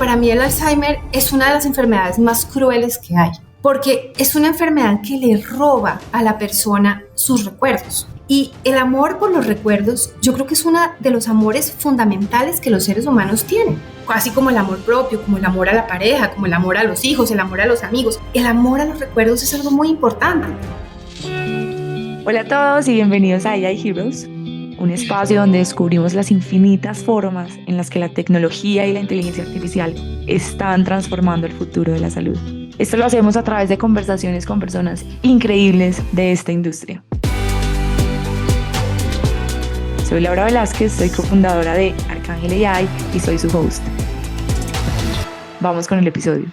Para mí el Alzheimer es una de las enfermedades más crueles que hay, porque es una enfermedad que le roba a la persona sus recuerdos. Y el amor por los recuerdos, yo creo que es uno de los amores fundamentales que los seres humanos tienen. Así como el amor propio, como el amor a la pareja, como el amor a los hijos, el amor a los amigos. El amor a los recuerdos es algo muy importante. Hola a todos y bienvenidos a AI Heroes, un espacio donde descubrimos las infinitas formas en las que la tecnología y la inteligencia artificial están transformando el futuro de la salud. Esto lo hacemos a través de conversaciones con personas increíbles de esta industria. Soy Laura Velázquez, soy cofundadora de Arcángel AI y soy su host. Vamos con el episodio.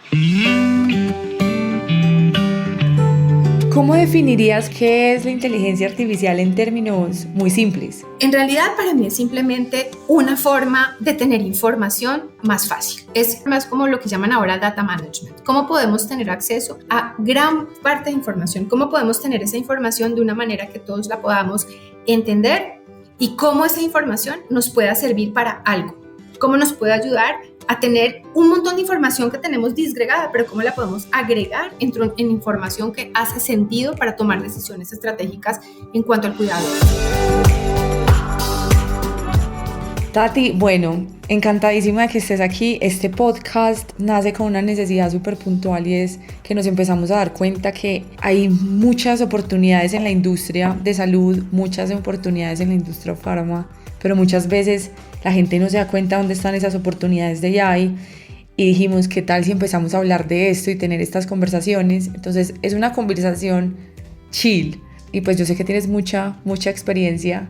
¿Cómo definirías qué es la inteligencia artificial en términos muy simples? En realidad, para mí es simplemente una forma de tener información más fácil. Es más como lo que llaman ahora data management. ¿Cómo podemos tener acceso a gran parte de información? ¿Cómo podemos tener esa información de una manera que todos la podamos entender? Y cómo esa información nos pueda servir para algo. Cómo nos puede ayudar a tener un montón de información que tenemos disgregada, pero cómo la podemos agregar en información que hace sentido para tomar decisiones estratégicas en cuanto al cuidado. Tati, bueno, encantadísima de que estés aquí. Este podcast nace con una necesidad súper puntual y es que nos empezamos a dar cuenta que hay muchas oportunidades en la industria de salud, muchas oportunidades en la industria farma, pero muchas veces la gente no se da cuenta dónde están esas oportunidades de AI y dijimos, ¿qué tal si empezamos a hablar de esto y tener estas conversaciones? Entonces es una conversación chill y pues yo sé que tienes mucha experiencia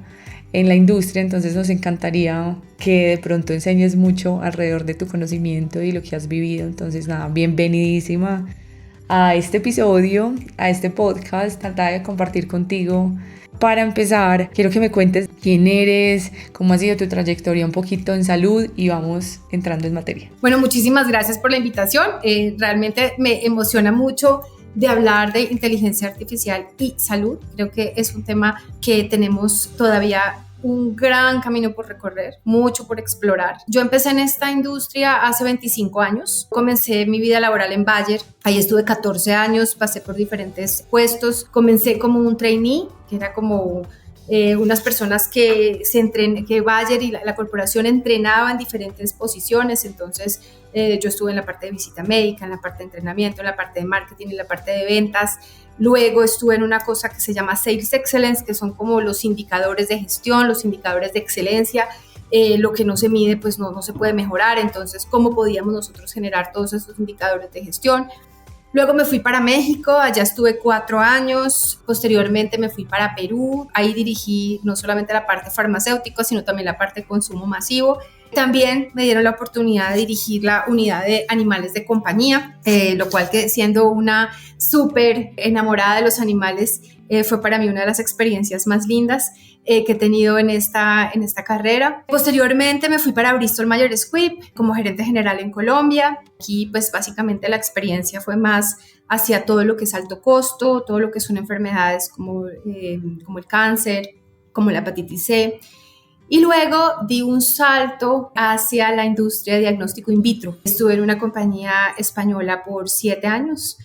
en la industria, entonces nos encantaría que de pronto enseñes mucho alrededor de tu conocimiento y lo que has vivido. Entonces nada, bienvenidísima a este episodio, a este podcast, tratar de compartir contigo. Para empezar, quiero que me cuentes quién eres, cómo ha sido tu trayectoria un poquito en salud y vamos entrando en materia. Bueno, muchísimas gracias por la invitación. Realmente me emociona mucho de hablar de inteligencia artificial y salud. Creo que es un tema que tenemos todavía un gran camino por recorrer, mucho por explorar. Yo empecé en esta industria hace 25 años. Comencé mi vida laboral en Bayer. Ahí estuve 14 años, pasé por diferentes puestos. Comencé como un trainee, que era como unas personas que Bayer y la corporación entrenaba en diferentes posiciones. Entonces yo estuve en la parte de visita médica, en la parte de entrenamiento, en la parte de marketing, en la parte de ventas. Luego estuve en una cosa que se llama Sales Excellence, que son como los indicadores de gestión, los indicadores de excelencia. Lo que no se mide pues no se puede mejorar. Entonces, ¿cómo podíamos nosotros generar todos esos indicadores de gestión? Luego me fui para México, allá estuve 4 años, posteriormente me fui para Perú, ahí dirigí no solamente la parte farmacéutica, sino también la parte de consumo masivo. También me dieron la oportunidad de dirigir la unidad de animales de compañía, lo cual que siendo una súper enamorada de los animales, fue para mí una de las experiencias más lindas que he tenido en esta carrera. Posteriormente me fui para Bristol Myers Squibb como gerente general en Colombia. Aquí pues básicamente la experiencia fue más hacia todo lo que es alto costo, todo lo que son enfermedades como el cáncer, como la hepatitis C. Y luego di un salto hacia la industria de diagnóstico in vitro. Estuve en una compañía española por 7 años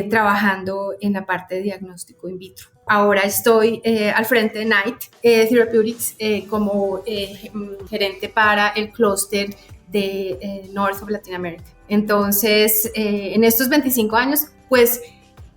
trabajando en la parte de diagnóstico in vitro. Ahora estoy al frente de Knight Therapeutics como gerente para el clúster de North of Latin America. Entonces, en estos 25 años, pues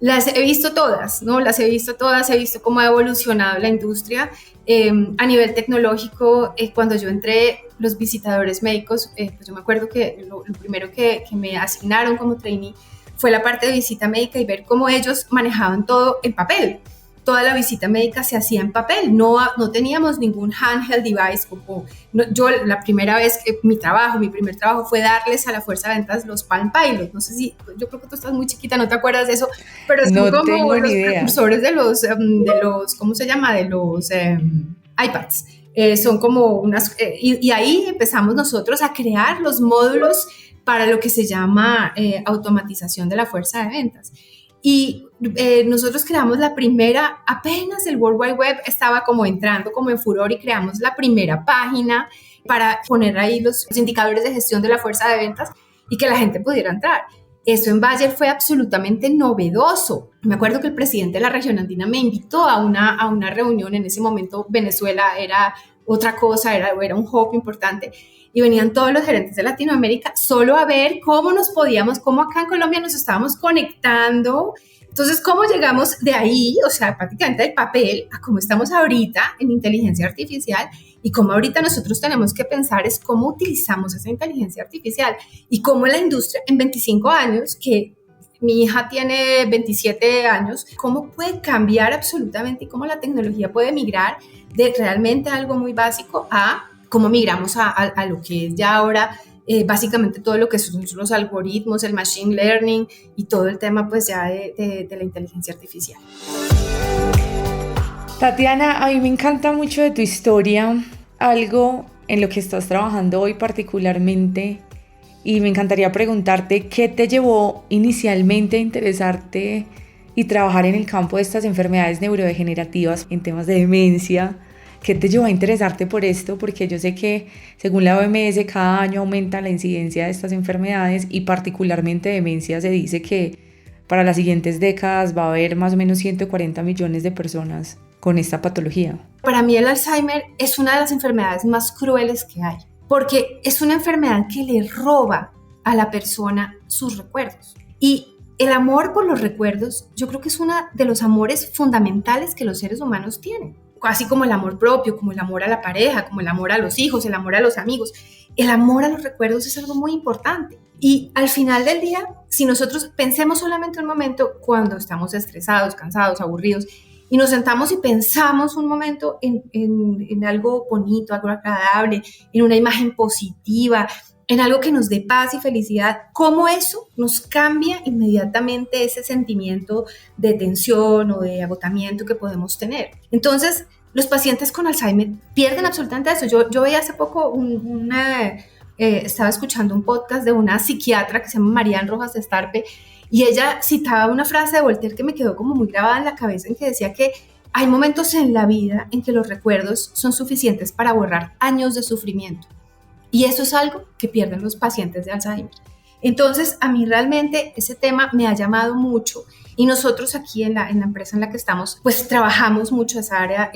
las he visto todas, ¿no? He visto cómo ha evolucionado la industria. A nivel tecnológico, cuando yo entré, los visitadores médicos, pues yo me acuerdo que lo primero que me asignaron como trainee fue la parte de visita médica y ver cómo ellos manejaban todo en papel. Toda la visita médica se hacía en papel, no teníamos ningún handheld device. Yo la primera vez que mi primer trabajo fue darles a la fuerza de ventas los Palm Pilot. No sé si, yo creo que tú estás muy chiquita, no te acuerdas de eso, pero son no como los precursores de los, ¿cómo se llama? De los iPads. Son como unas, y ahí empezamos nosotros a crear los módulos para lo que se llama automatización de la fuerza de ventas. Y nosotros creamos la primera, apenas el World Wide Web estaba como entrando como en furor, y creamos la primera página para poner ahí los indicadores de gestión de la fuerza de ventas. y que la gente pudiera entrar. Eso en Bayer fue absolutamente novedoso. Me acuerdo que el presidente de la región andina me invitó a una reunión. En ese momento Venezuela era otra cosa, era un hub importante. Y venían todos los gerentes de Latinoamérica solo a ver cómo nos podíamos, cómo acá en Colombia nos estábamos conectando. Entonces, ¿cómo llegamos de ahí, o sea, prácticamente del papel, a cómo estamos ahorita en inteligencia artificial? Y cómo ahorita nosotros tenemos que pensar es cómo utilizamos esa inteligencia artificial y cómo la industria en 25 años, que mi hija tiene 27 años, cómo puede cambiar absolutamente y cómo la tecnología puede migrar de realmente algo muy básico a cómo migramos a lo que es ya ahora básicamente todo lo que son los algoritmos, el machine learning y todo el tema pues ya de la inteligencia artificial. Tatiana, a mí me encanta mucho de tu historia, algo en lo que estás trabajando hoy particularmente, y me encantaría preguntarte qué te llevó inicialmente a interesarte y trabajar en el campo de estas enfermedades neurodegenerativas en temas de demencia. ¿Qué te llevó a interesarte por esto? Porque yo sé que según la OMS cada año aumenta la incidencia de estas enfermedades y particularmente demencia. Se dice que para las siguientes décadas va a haber más o menos 140 millones de personas con esta patología. Para mí el Alzheimer es una de las enfermedades más crueles que hay, porque es una enfermedad que le roba a la persona sus recuerdos. Y el amor por los recuerdos, yo creo que es uno de los amores fundamentales que los seres humanos tienen. Así como el amor propio, como el amor a la pareja, como el amor a los hijos, el amor a los amigos. El amor a los recuerdos es algo muy importante. Y al final del día, si nosotros pensemos solamente un momento cuando estamos estresados, cansados, aburridos, y nos sentamos y pensamos un momento en algo bonito, algo agradable, en una imagen positiva, en algo que nos dé paz y felicidad, cómo eso nos cambia inmediatamente ese sentimiento de tensión o de agotamiento que podemos tener. Entonces, los pacientes con Alzheimer pierden absolutamente eso. Yo veía hace poco estaba escuchando un podcast de una psiquiatra que se llama Marian Rojas Estarpe, y ella citaba una frase de Voltaire que me quedó como muy grabada en la cabeza, en que decía que hay momentos en la vida en que los recuerdos son suficientes para borrar años de sufrimiento. Y eso es algo que pierden los pacientes de Alzheimer. Entonces, a mí realmente ese tema me ha llamado mucho y nosotros aquí en la empresa en la que estamos, pues trabajamos mucho esa área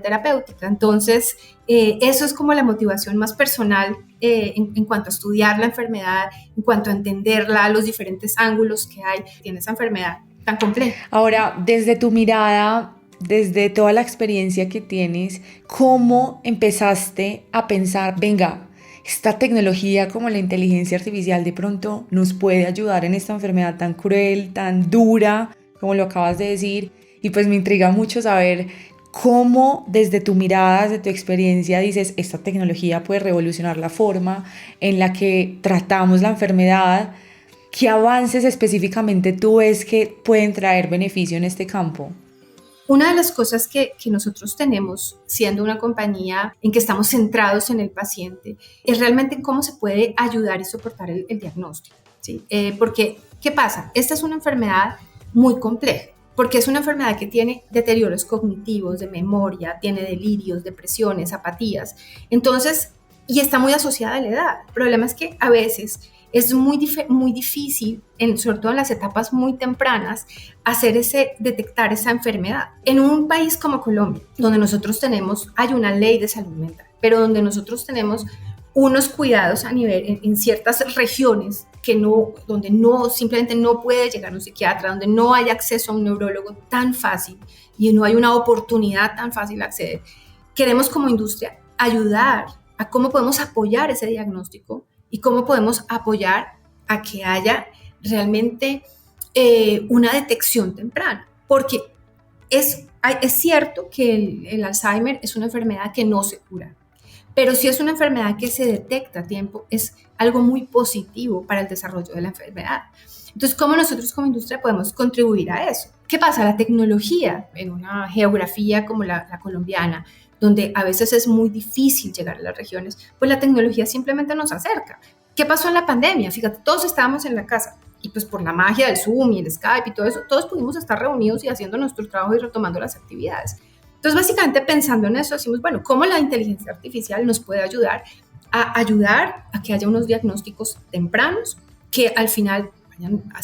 terapéutica. Entonces, eso es como la motivación más personal en cuanto a estudiar la enfermedad, en cuanto a entenderla, los diferentes ángulos que hay en esa enfermedad tan compleja. Ahora, desde tu mirada, desde toda la experiencia que tienes, ¿cómo empezaste a pensar, venga, esta tecnología como la inteligencia artificial de pronto nos puede ayudar en esta enfermedad tan cruel, tan dura, como lo acabas de decir? Y pues me intriga mucho saber cómo desde tu mirada, desde tu experiencia dices, esta tecnología puede revolucionar la forma en la que tratamos la enfermedad. ¿Qué avances específicamente tú ves que pueden traer beneficio en este campo? Una de las cosas que nosotros tenemos, siendo una compañía en que estamos centrados en el paciente, es realmente cómo se puede ayudar y soportar el diagnóstico, ¿sí? Porque, ¿qué pasa? Esta es una enfermedad muy compleja, porque es una enfermedad que tiene deterioros cognitivos, de memoria, tiene delirios, depresiones, apatías. Entonces, y está muy asociada a la edad. El problema es que a veces es muy difícil, sobre todo en las etapas muy tempranas, detectar esa enfermedad. En un país como Colombia, donde nosotros hay una ley de salud mental, pero donde nosotros tenemos unos cuidados a nivel, en ciertas regiones, donde simplemente no puede llegar un psiquiatra, donde no hay acceso a un neurólogo tan fácil y no hay una oportunidad tan fácil de acceder. Queremos como industria ayudar a cómo podemos apoyar ese diagnóstico y cómo podemos apoyar a que haya realmente una detección temprana. Porque es cierto que el Alzheimer es una enfermedad que no se cura, pero si es una enfermedad que se detecta a tiempo, es algo muy positivo para el desarrollo de la enfermedad. Entonces, ¿cómo nosotros como industria podemos contribuir a eso? ¿Qué pasa? La tecnología en una geografía como la colombiana, donde a veces es muy difícil llegar a las regiones, pues la tecnología simplemente nos acerca. ¿Qué pasó en la pandemia? Fíjate, todos estábamos en la casa y pues por la magia del Zoom y el Skype y todo eso, todos pudimos estar reunidos y haciendo nuestro trabajo y retomando las actividades. Entonces, básicamente pensando en eso, decimos, bueno, ¿cómo la inteligencia artificial nos puede ayudar a que haya unos diagnósticos tempranos que al final vayan a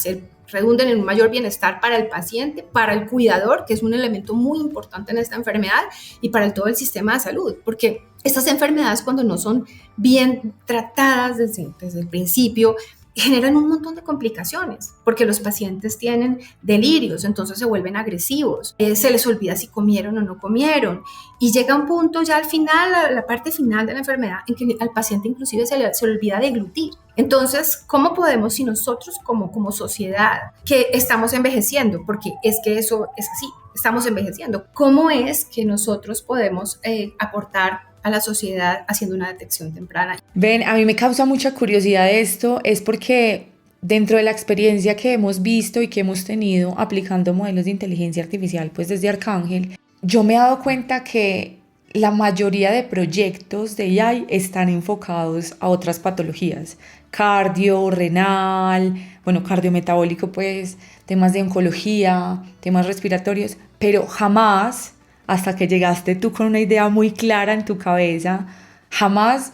redunden en un mayor bienestar para el paciente, para el cuidador, que es un elemento muy importante en esta enfermedad, y para todo el sistema de salud, porque estas enfermedades, cuando no son bien tratadas desde el principio, generan un montón de complicaciones, porque los pacientes tienen delirios, entonces se vuelven agresivos, se les olvida si comieron o no comieron, y llega un punto ya al final, a la parte final de la enfermedad, en que al paciente inclusive se le olvida deglutir. Entonces, ¿cómo podemos, si nosotros como sociedad, que estamos envejeciendo, porque es que eso es así, estamos envejeciendo, cómo es que nosotros podemos aportar a la sociedad haciendo una detección temprana? Ven, a mí me causa mucha curiosidad esto, es porque dentro de la experiencia que hemos visto y que hemos tenido aplicando modelos de inteligencia artificial, pues desde Arcángel, yo me he dado cuenta que la mayoría de proyectos de AI están enfocados a otras patologías, cardio, renal, bueno, cardiometabólico, pues, temas de oncología, temas respiratorios, pero jamás, hasta que llegaste tú con una idea muy clara en tu cabeza, jamás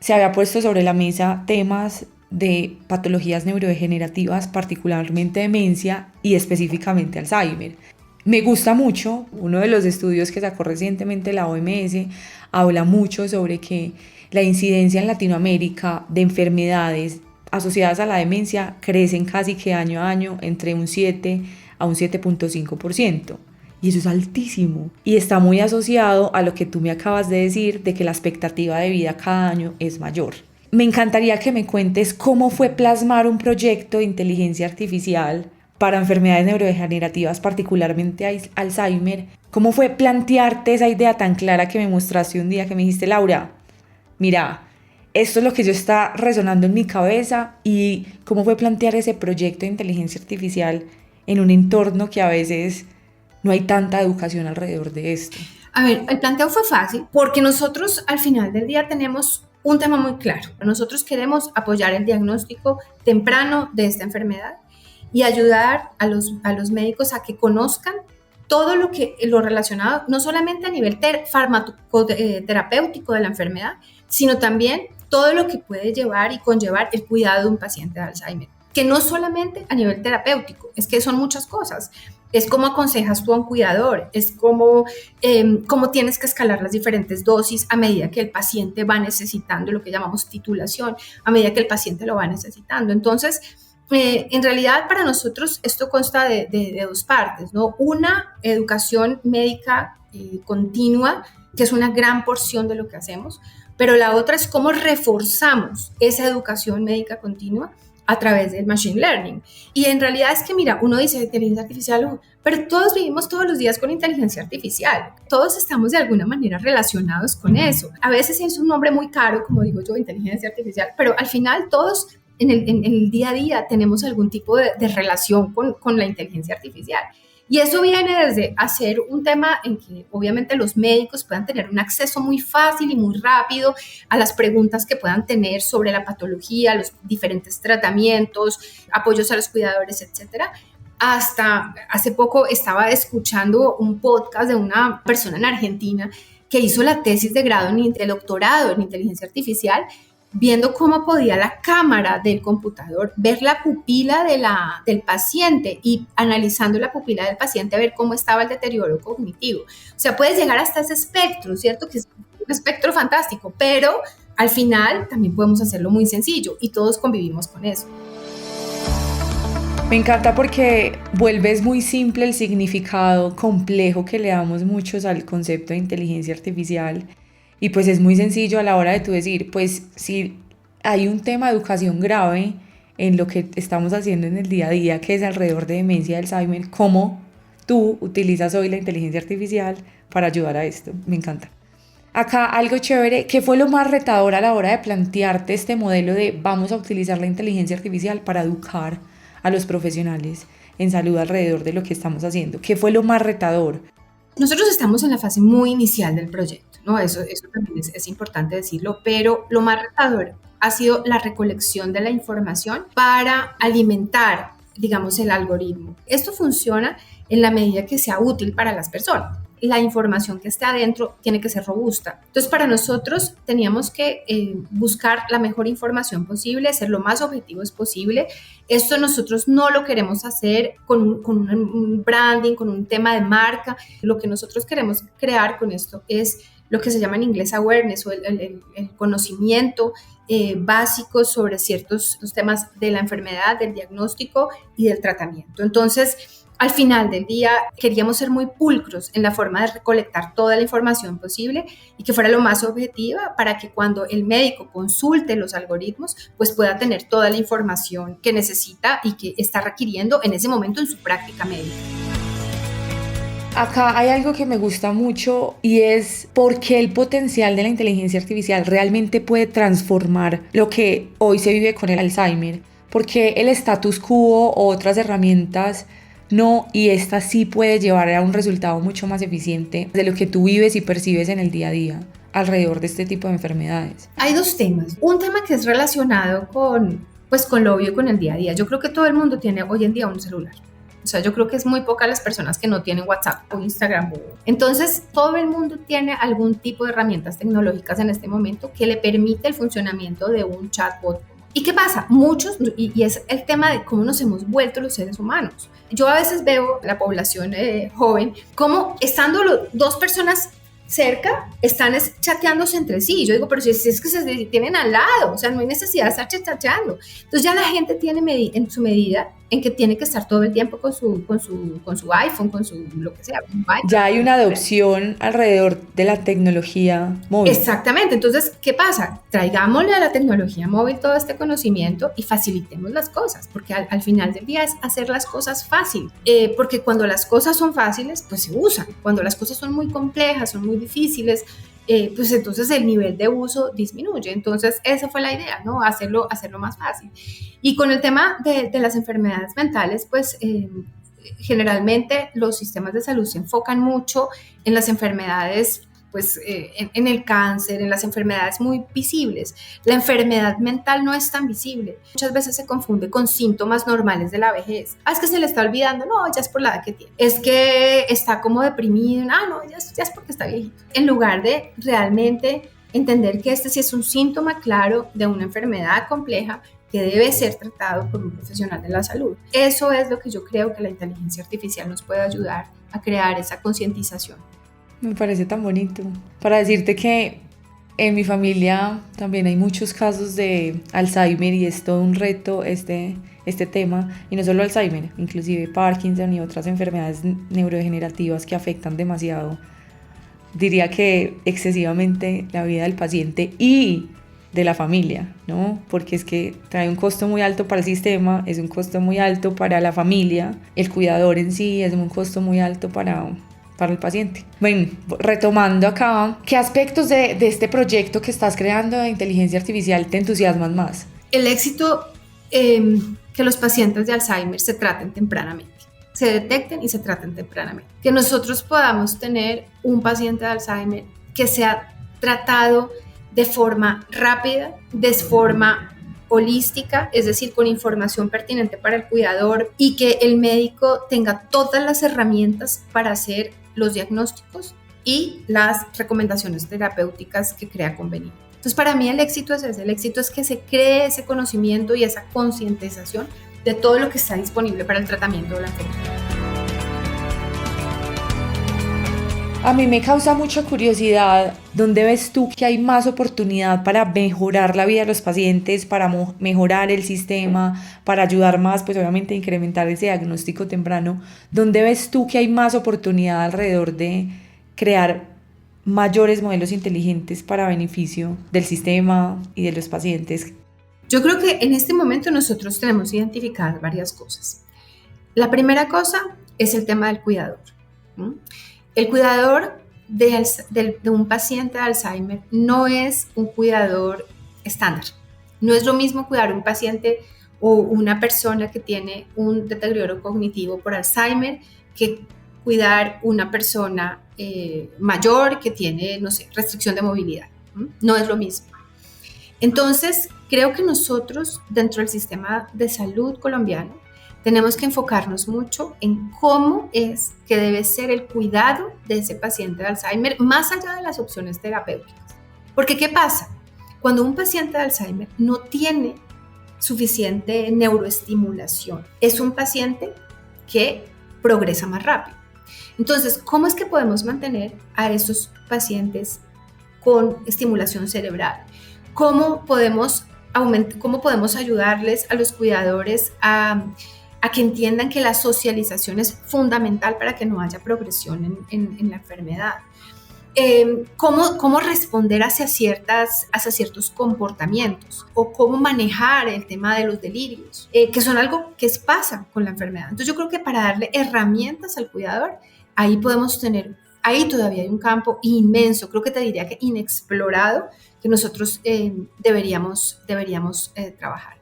se había puesto sobre la mesa temas de patologías neurodegenerativas, particularmente demencia y específicamente Alzheimer. Me gusta mucho, uno de los estudios que sacó recientemente la OMS habla mucho sobre que la incidencia en Latinoamérica de enfermedades asociadas a la demencia crecen casi que año a año entre un 7 a un 7.5%. Y eso es altísimo. Y está muy asociado a lo que tú me acabas de decir, de que la expectativa de vida cada año es mayor. Me encantaría que me cuentes cómo fue plasmar un proyecto de inteligencia artificial para enfermedades neurodegenerativas, particularmente Alzheimer. ¿Cómo fue plantearte esa idea tan clara que me mostraste un día que me dijiste, Laura, mira, esto es lo que yo está resonando en mi cabeza? Y cómo fue plantear ese proyecto de inteligencia artificial en un entorno que a veces no hay tanta educación alrededor de esto. A ver, el planteo fue fácil porque nosotros al final del día tenemos un tema muy claro. Nosotros queremos apoyar el diagnóstico temprano de esta enfermedad y ayudar a los médicos a que conozcan todo lo relacionado, no solamente a nivel farmacoterapéutico de la enfermedad, sino también todo lo que puede llevar y conllevar el cuidado de un paciente de Alzheimer. Que no solamente a nivel terapéutico, es que son muchas cosas. Es cómo aconsejas tú a un cuidador, es cómo tienes que escalar las diferentes dosis a medida que el paciente va necesitando, lo que llamamos titulación, a medida que el paciente lo va necesitando. Entonces, en realidad para nosotros esto consta de dos partes, ¿no? Una, educación médica continua, que es una gran porción de lo que hacemos, pero la otra es cómo reforzamos esa educación médica continua a través del machine learning. Y en realidad es que, mira, uno dice inteligencia artificial, pero todos vivimos todos los días con inteligencia artificial. Todos estamos de alguna manera relacionados con eso. A veces es un nombre muy caro, como digo yo, inteligencia artificial, pero al final todos en el día a día tenemos algún tipo de relación con la inteligencia artificial. Y eso viene desde hacer un tema en que obviamente los médicos puedan tener un acceso muy fácil y muy rápido a las preguntas que puedan tener sobre la patología, los diferentes tratamientos, apoyos a los cuidadores, etcétera. Hasta hace poco estaba escuchando un podcast de una persona en Argentina que hizo la tesis de grado de doctorado en inteligencia artificial, viendo cómo podía la cámara del computador ver la pupila del paciente y analizando la pupila del paciente a ver cómo estaba el deterioro cognitivo. O sea, puedes llegar hasta ese espectro, ¿cierto? Que es un espectro fantástico, pero al final también podemos hacerlo muy sencillo y todos convivimos con eso. Me encanta porque vuelves muy simple el significado complejo que le damos muchos al concepto de inteligencia artificial. Y pues es muy sencillo a la hora de tú decir, pues si hay un tema de educación grave en lo que estamos haciendo en el día a día, que es alrededor de demencia y Alzheimer, ¿cómo tú utilizas hoy la inteligencia artificial para ayudar a esto? Me encanta. Acá algo chévere, ¿qué fue lo más retador a la hora de plantearte este modelo de vamos a utilizar la inteligencia artificial para educar a los profesionales en salud alrededor de lo que estamos haciendo? ¿Qué fue lo más retador? Nosotros estamos en la fase muy inicial del proyecto, ¿no? Eso también es importante decirlo, pero lo más retador ha sido la recolección de la información para alimentar, digamos, el algoritmo. Esto funciona en la medida que sea útil para las personas. la información que esté adentro tiene que ser robusta. Entonces, para nosotros teníamos que buscar la mejor información posible, ser lo más objetivos posible. Esto nosotros no lo queremos hacer con un branding, con un tema de marca. Lo que nosotros queremos crear con esto es lo que se llama en inglés awareness, o el conocimiento básico sobre ciertos los temas de la enfermedad, del diagnóstico y del tratamiento. Entonces, al final del día queríamos ser muy pulcros en la forma de recolectar toda la información posible y que fuera lo más objetiva para que cuando el médico consulte los algoritmos, pues pueda tener toda la información que necesita y que está requiriendo en ese momento en su práctica médica. Acá hay algo que me gusta mucho y es por qué el potencial de la inteligencia artificial realmente puede transformar lo que hoy se vive con el Alzheimer. Porque el status quo o otras herramientas no, y esta sí puede llevar a un resultado mucho más eficiente de lo que tú vives y percibes en el día a día alrededor de este tipo de enfermedades. Hay dos temas. Un tema que es relacionado con lo obvio, con el día a día. Yo creo que todo el mundo tiene hoy en día un celular. O sea, yo creo que es muy pocas las personas que no tienen WhatsApp o Instagram. Entonces, todo el mundo tiene algún tipo de herramientas tecnológicas en este momento que le permite el funcionamiento de un chatbot. ¿Y qué pasa? Muchos, y es el tema de cómo nos hemos vuelto los seres humanos. Yo a veces veo la población joven como estando dos personas cerca, están chateándose entre sí. Yo digo, pero si es que se tienen al lado, o sea, no hay necesidad de estar chateando. Entonces ya la gente tiene en su medida en que tiene que estar todo el tiempo con su iPhone, con su lo que sea. Ya hay una adopción alrededor de la tecnología móvil. Exactamente. Entonces, ¿qué pasa? Traigámosle a la tecnología móvil todo este conocimiento y facilitemos las cosas, porque al final del día es hacer las cosas fácil. Porque cuando las cosas son fáciles, pues se usan. Cuando las cosas son muy complejas, son muy difíciles, pues entonces el nivel de uso disminuye. Entonces esa fue la idea, ¿no? Hacerlo más fácil. Y con el tema de las enfermedades mentales, pues generalmente los sistemas de salud se enfocan mucho en las enfermedades, pues en el cáncer, en las enfermedades muy visibles. La enfermedad mental no es tan visible. Muchas veces se confunde con síntomas normales de la vejez. Es que se le está olvidando, no, ya es por la edad que tiene. Es que está como deprimido, no, ya es porque está viejito. En lugar de realmente entender que este sí es un síntoma claro de una enfermedad compleja que debe ser tratado por un profesional de la salud. Eso es lo que yo creo que la inteligencia artificial nos puede ayudar a crear, esa concientización. Me parece tan bonito. Para decirte que en mi familia también hay muchos casos de Alzheimer y es todo un reto este tema. Y no solo Alzheimer, inclusive Parkinson y otras enfermedades neurodegenerativas que afectan demasiado, diría que excesivamente, la vida del paciente y de la familia, ¿no? Porque es que trae un costo muy alto para el sistema, es un costo muy alto para la familia, el cuidador en sí es un costo muy alto para el paciente. Bueno, retomando acá, ¿qué aspectos de este proyecto que estás creando de inteligencia artificial te entusiasman más? El éxito, que los pacientes de Alzheimer se traten tempranamente, se detecten y se traten tempranamente. Que nosotros podamos tener un paciente de Alzheimer que sea tratado de forma rápida, de forma holística, es decir, con información pertinente para el cuidador y que el médico tenga todas las herramientas para hacer los diagnósticos y las recomendaciones terapéuticas que crea conveniente. Entonces, para mí el éxito es ese, el éxito es que se cree ese conocimiento y esa concientización de todo lo que está disponible para el tratamiento de la enfermedad. A mí me causa mucha curiosidad, ¿dónde ves tú que hay más oportunidad para mejorar la vida de los pacientes, para mejorar el sistema, para ayudar más, pues obviamente a incrementar ese diagnóstico temprano? ¿Dónde ves tú que hay más oportunidad alrededor de crear mayores modelos inteligentes para beneficio del sistema y de los pacientes? Yo creo que en este momento nosotros tenemos identificadas varias cosas. La primera cosa es el tema del cuidador, ¿no? El cuidador de un paciente de Alzheimer no es un cuidador estándar. No es lo mismo cuidar a un paciente o una persona que tiene un deterioro cognitivo por Alzheimer que cuidar una persona mayor que tiene, no sé, restricción de movilidad. No es lo mismo. Entonces, creo que nosotros, dentro del sistema de salud colombiano, tenemos que enfocarnos mucho en cómo es que debe ser el cuidado de ese paciente de Alzheimer, más allá de las opciones terapéuticas. Porque ¿qué pasa? Cuando un paciente de Alzheimer no tiene suficiente neuroestimulación, es un paciente que progresa más rápido. Entonces, ¿cómo es que podemos mantener a esos pacientes con estimulación cerebral? ¿Cómo podemos ayudarles a los cuidadores a que entiendan que la socialización es fundamental para que no haya progresión en la enfermedad? Cómo responder hacia ciertos comportamientos o cómo manejar el tema de los delirios, que son algo que pasa con la enfermedad. Entonces yo creo que para darle herramientas al cuidador, ahí todavía hay un campo inmenso, creo que te diría que inexplorado, que nosotros deberíamos trabajar.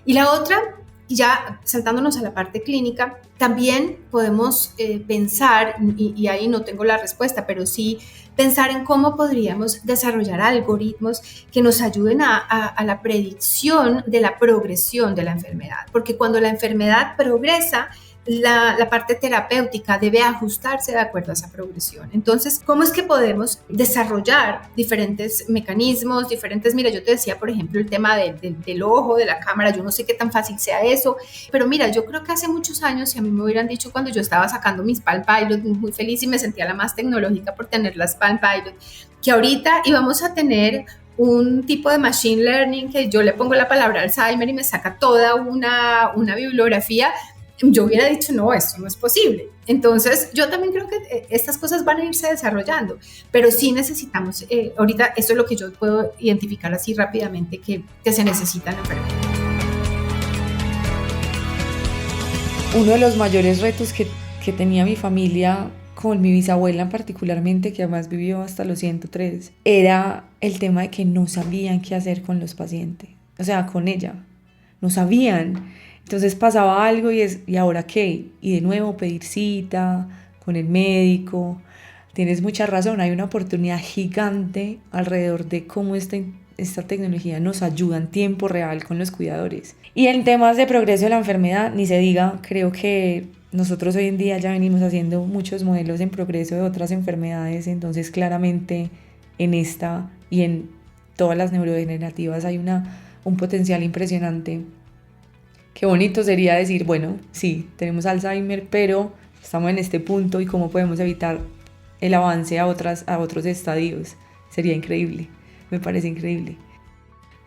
Y la otra, ya saltándonos a la parte clínica, también podemos pensar, y ahí no tengo la respuesta, pero sí pensar en cómo podríamos desarrollar algoritmos que nos ayuden a la predicción de la progresión de la enfermedad. Porque cuando la enfermedad progresa, la parte terapéutica debe ajustarse de acuerdo a esa progresión. Entonces, ¿cómo es que podemos desarrollar diferentes mecanismos, mira, yo te decía, por ejemplo, el tema del ojo, de la cámara, yo no sé qué tan fácil sea eso, pero mira, yo creo que hace muchos años, si a mí me hubieran dicho cuando yo estaba sacando mis Palm Pilot, muy feliz y me sentía la más tecnológica por tener las Palm Pilot, que ahorita íbamos a tener un tipo de machine learning que yo le pongo la palabra Alzheimer y me saca toda una bibliografía, yo hubiera dicho, no, esto no es posible. Entonces, yo también creo que estas cosas van a irse desarrollando, pero sí necesitamos, ahorita esto es lo que yo puedo identificar así rápidamente que se necesita en la enfermedad. Uno de los mayores retos que tenía mi familia, con mi bisabuela particularmente, que además vivió hasta los 103, era el tema de que no sabían qué hacer con los pacientes, o sea, con ella, no sabían. Entonces pasaba algo ¿y ahora qué? Y de nuevo pedir cita con el médico. Tienes mucha razón, hay una oportunidad gigante alrededor de cómo esta tecnología nos ayuda en tiempo real con los cuidadores. Y en temas de progreso de la enfermedad, ni se diga, creo que nosotros hoy en día ya venimos haciendo muchos modelos en progreso de otras enfermedades, entonces claramente en esta y en todas las neurodegenerativas hay un potencial impresionante. Qué bonito sería decir, bueno, sí, tenemos Alzheimer, pero estamos en este punto y cómo podemos evitar el avance a otros estadios. Sería increíble, me parece increíble.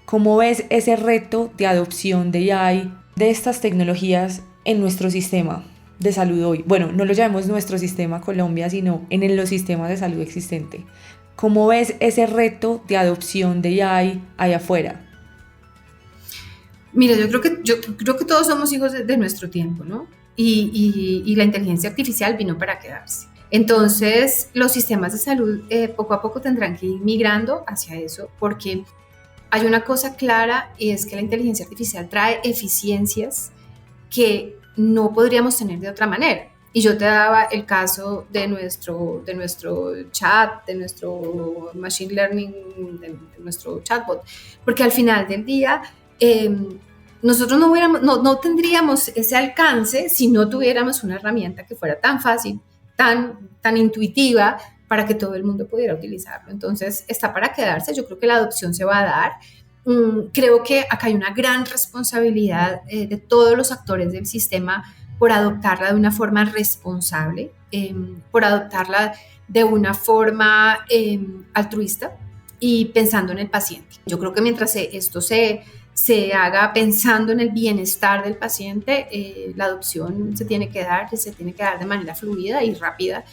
¿Cómo ves ese reto de adopción de AI, de estas tecnologías en nuestro sistema de salud hoy? Bueno, no lo llamemos nuestro sistema Colombia, sino en los sistemas de salud existentes. ¿Cómo ves ese reto de adopción de AI allá afuera? Mira, yo creo que todos somos hijos de nuestro tiempo, ¿no? Y la inteligencia artificial vino para quedarse. Entonces, los sistemas de salud poco a poco tendrán que ir migrando hacia eso, porque hay una cosa clara y es que la inteligencia artificial trae eficiencias que no podríamos tener de otra manera. Y yo te daba el caso de nuestro chat, de nuestro machine learning, de nuestro chatbot, porque al final del día nosotros no tendríamos ese alcance si no tuviéramos una herramienta que fuera tan fácil, tan intuitiva para que todo el mundo pudiera utilizarlo. Entonces está para quedarse, yo creo que la adopción se va a dar. Creo que acá hay una gran responsabilidad de todos los actores del sistema por adoptarla de una forma responsable, por adoptarla de una forma altruista y pensando en el paciente. Yo creo que mientras esto se haga pensando en el bienestar del paciente, la adopción se tiene que dar de manera fluida y rápida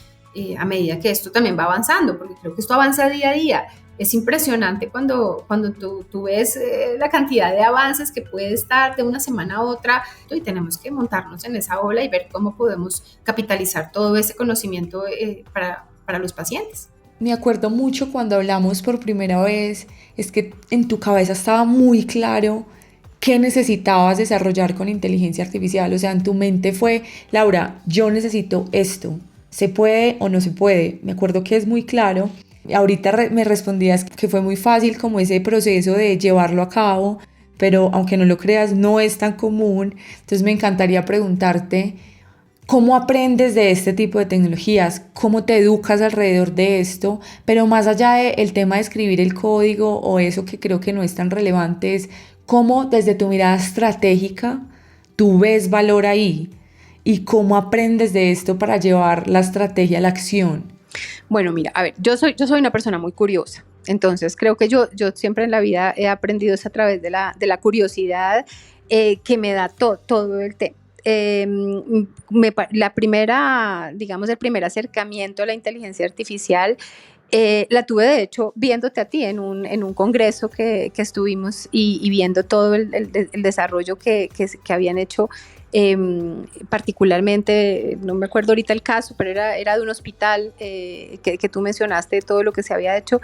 a medida que esto también va avanzando, porque creo que esto avanza día a día. Es impresionante cuando tú ves la cantidad de avances que puede estar de una semana a otra, y tenemos que montarnos en esa ola y ver cómo podemos capitalizar todo ese conocimiento para los pacientes. Me acuerdo mucho cuando hablamos por primera vez, es que en tu cabeza estaba muy claro qué necesitabas desarrollar con inteligencia artificial. O sea, en tu mente fue, Laura, yo necesito esto. ¿Se puede o no se puede? Me acuerdo que es muy claro. Ahorita me respondías que fue muy fácil como ese proceso de llevarlo a cabo, pero aunque no lo creas, no es tan común. Entonces me encantaría preguntarte, ¿cómo aprendes de este tipo de tecnologías? ¿Cómo te educas alrededor de esto? Pero más allá del tema de escribir el código o eso que creo que no es tan relevante, es cómo desde tu mirada estratégica tú ves valor ahí y cómo aprendes de esto para llevar la estrategia a la acción. Bueno, mira, a ver, yo soy una persona muy curiosa. Entonces creo que yo siempre en la vida he aprendido es a través de la curiosidad que me da todo el tema. La primera, digamos, el primer acercamiento a la inteligencia artificial la tuve de hecho viéndote a ti en un congreso que estuvimos y viendo todo el desarrollo que habían hecho. Particularmente, no me acuerdo ahorita el caso, pero era de un hospital que tú mencionaste, todo lo que se había hecho.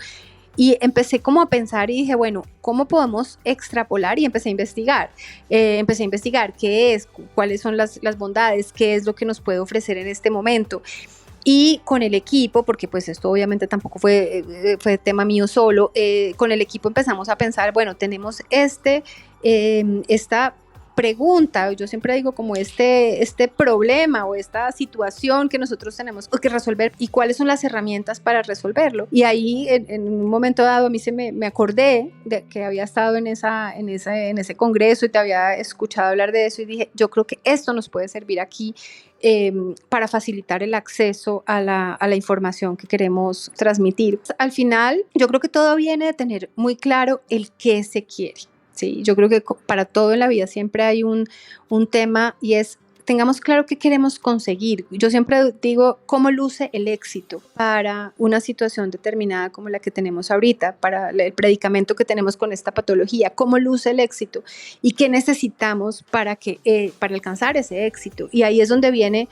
Y empecé como a pensar y dije, bueno, ¿cómo podemos extrapolar? Y empecé a investigar. Qué es, cuáles son las bondades, qué es lo que nos puede ofrecer en este momento. Y con el equipo, porque pues esto obviamente tampoco fue tema mío solo, con el equipo empezamos a pensar, bueno, tenemos esta pregunta, yo siempre digo como este problema o esta situación que nosotros tenemos que resolver y cuáles son las herramientas para resolverlo. Y ahí en un momento dado a mí me acordé de que había estado en ese congreso y te había escuchado hablar de eso y dije, yo creo que esto nos puede servir aquí para facilitar el acceso a la información que queremos transmitir. Al final, yo creo que todo viene de tener muy claro el qué se quiere. Sí, yo creo que para todo en la vida siempre hay un tema y es, tengamos claro qué queremos conseguir. Yo siempre digo, ¿cómo luce el éxito para una situación determinada como la que tenemos ahorita, para el predicamento que tenemos con esta patología? ¿Cómo luce el éxito? ¿Y qué necesitamos para alcanzar ese éxito? Y ahí es donde viene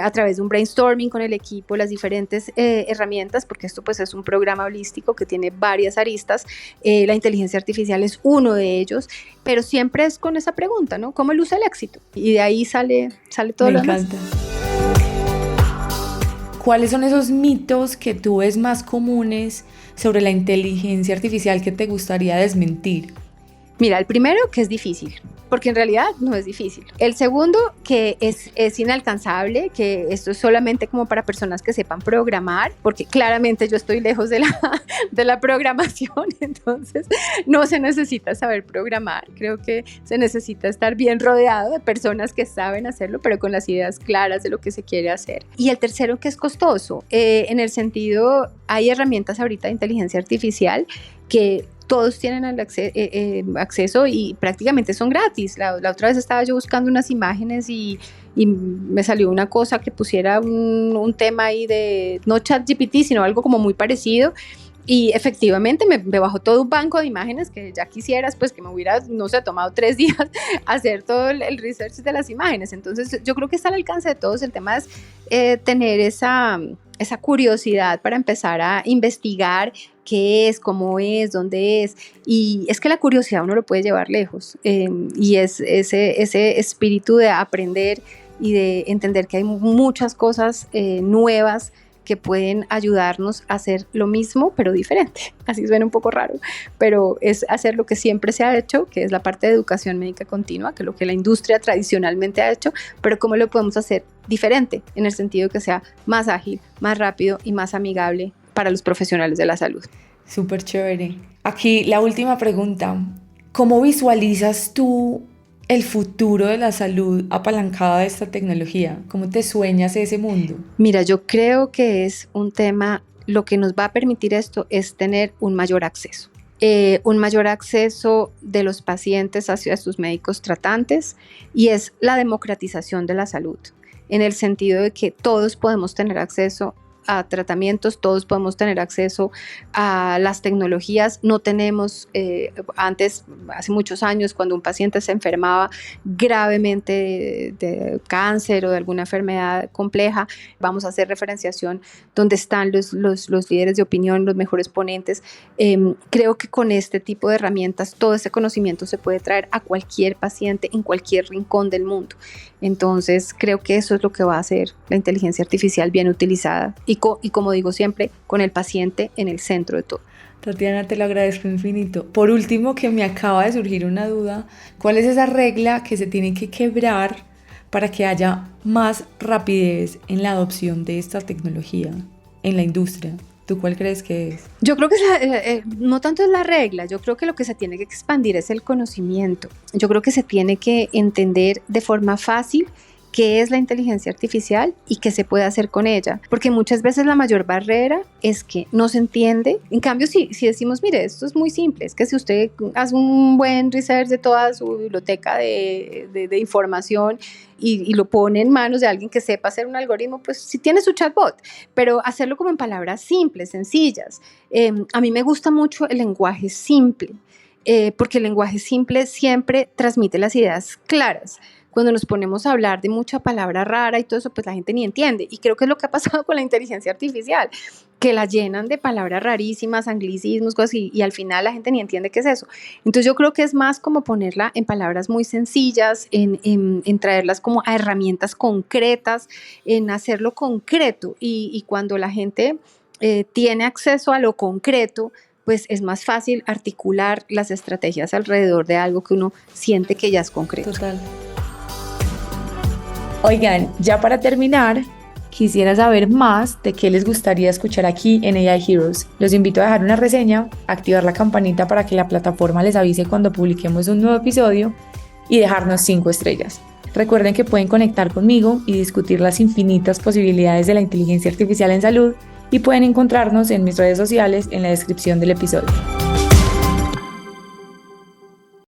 a través de un brainstorming con el equipo las diferentes herramientas, porque esto pues es un programa holístico que tiene varias aristas. La inteligencia artificial es uno de ellos, pero siempre es con esa pregunta, ¿no? ¿Cómo luce el éxito? Y de ahí sale todo lo demás. Me encanta. ¿Cuáles son esos mitos que tú ves más comunes sobre la inteligencia artificial que te gustaría desmentir? Mira, el primero, que es difícil, porque en realidad no es difícil. El segundo, que es inalcanzable, que esto es solamente como para personas que sepan programar, porque claramente yo estoy lejos de la programación, entonces no se necesita saber programar. Creo que se necesita estar bien rodeado de personas que saben hacerlo, pero con las ideas claras de lo que se quiere hacer. Y el tercero, que es costoso, en el sentido, hay herramientas ahorita de inteligencia artificial que todos tienen el acceso y prácticamente son gratis. La otra vez estaba yo buscando unas imágenes y me salió una cosa que pusiera un tema ahí de, no ChatGPT, sino algo como muy parecido. Y efectivamente me bajó todo un banco de imágenes que ya quisieras, pues que me hubiera, no sé, tomado 3 días hacer todo el research de las imágenes. Entonces yo creo que está al alcance de todos. El tema es tener esa curiosidad para empezar a investigar qué es, cómo es, dónde es. Y es que la curiosidad uno lo puede llevar lejos. Y es ese espíritu de aprender y de entender que hay muchas cosas nuevas que pueden ayudarnos a hacer lo mismo, pero diferente. Así suena un poco raro, pero es hacer lo que siempre se ha hecho, que es la parte de educación médica continua, que es lo que la industria tradicionalmente ha hecho, pero cómo lo podemos hacer diferente, en el sentido que sea más ágil, más rápido y más amigable para los profesionales de la salud. Súper chévere. Aquí la última pregunta. ¿Cómo visualizas tú el futuro de la salud apalancada de esta tecnología? ¿Cómo te sueñas ese mundo? Mira, yo creo que es un tema, lo que nos va a permitir esto es tener un mayor acceso de los pacientes hacia sus médicos tratantes, y es la democratización de la salud, en el sentido de que todos podemos tener acceso a tratamientos, todos podemos tener acceso a las tecnologías. No tenemos, antes, hace muchos años, cuando un paciente se enfermaba gravemente de cáncer o de alguna enfermedad compleja, vamos a hacer referenciación donde están los líderes de opinión, los mejores ponentes. Creo que con este tipo de herramientas todo ese conocimiento se puede traer a cualquier paciente en cualquier rincón del mundo. Entonces creo que eso es lo que va a hacer la inteligencia artificial bien utilizada y como digo siempre, con el paciente en el centro de todo. Tatiana, te lo agradezco infinito. Por último, que me acaba de surgir una duda, ¿cuál es esa regla que se tiene que quebrar para que haya más rapidez en la adopción de esta tecnología en la industria? ¿Tú cuál crees que es? Yo creo que no tanto es la regla, yo creo que lo que se tiene que expandir es el conocimiento. Yo creo que se tiene que entender de forma fácil qué es la inteligencia artificial y qué se puede hacer con ella, porque muchas veces la mayor barrera es que no se entiende. En cambio, si decimos, mire, esto es muy simple, es que si usted hace un buen research de toda su biblioteca de información y lo pone en manos de alguien que sepa hacer un algoritmo, pues sí tiene su chatbot, pero hacerlo como en palabras simples, sencillas. A mí me gusta mucho el lenguaje simple, porque el lenguaje simple siempre transmite las ideas claras. Cuando nos ponemos a hablar de mucha palabra rara y todo eso, pues la gente ni entiende. Y creo que es lo que ha pasado con la inteligencia artificial, que la llenan de palabras rarísimas, anglicismos, cosas así, y al final la gente ni entiende qué es eso. Entonces yo creo que es más como ponerla en palabras muy sencillas, en traerlas como a herramientas concretas, en hacerlo concreto. Y cuando la gente tiene acceso a lo concreto, pues es más fácil articular las estrategias alrededor de algo que uno siente que ya es concreto. Total. Oigan, ya para terminar, quisiera saber más de qué les gustaría escuchar aquí en AI Heroes. Los invito a dejar una reseña, activar la campanita para que la plataforma les avise cuando publiquemos un nuevo episodio y dejarnos 5 estrellas. Recuerden que pueden conectar conmigo y discutir las infinitas posibilidades de la inteligencia artificial en salud y pueden encontrarnos en mis redes sociales en la descripción del episodio.